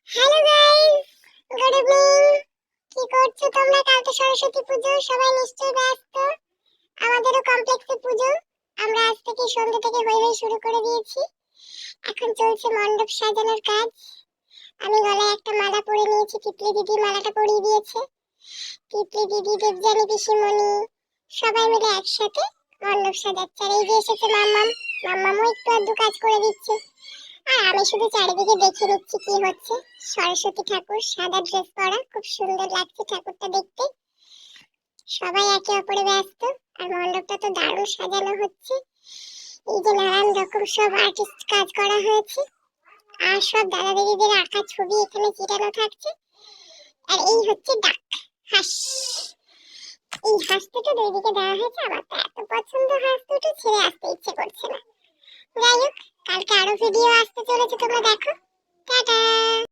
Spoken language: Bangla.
Hello guys, good evening. কি করছো তোমরা? কাল তো সরস্বতী পুজো, সবাই নিশ্চয়ই ব্যস্ত। আমাদেরও কমপ্লেক্সে পুজো। আমরা আজ থেকে সন্ধ্যা থেকে হই হই শুরু করে দিয়েছি। এখন চলছে মণ্ডপ সাজানোর কাজ। আমি গলায় একটা মালা পরে নিয়েছি, টিকলি দিদি মালাটা পরিয়ে দিয়েছে। টিকলি দিদি, দেবজানি পিসিমণি সবাই মিলে একসাথে মণ্ডপ সাজাচ্ছে। আর এই যে এসেছে মাম্মাম, মাম্মামও একটু আধটু কাজ করে দিচ্ছে। আর আমি শুধু চারিদিকে দেখে নিচ্ছি কি হচ্ছে। সরস্বতী ঠাকুর সাদা ড্রেস পরা, খুব সুন্দর লাগছে ঠাকুরটা দেখতে। সবাই একে অপরে ব্যস্ত। আর মণ্ডপটা তো দারুণ সাজানো হচ্ছে। এই যে নানান রকম সব আর্টিস্ট কাজ করা হয়েছে। আর সব দাদা দিদিদের আঁকা ছবি এখানে চিটানো থাকছে। আর এই হচ্ছে ডাক, হাঁস। এই হাঁস দুটো দুই দিকে দেওয়া হয়েছে। আমার তো এত পছন্দ হাঁস দুটো, ছেড়ে আসতে ইচ্ছে করছে না। যাই হোক, কালকে আরো ভিডিও আসতে চলেছে, তোমরা দেখো। টাটা।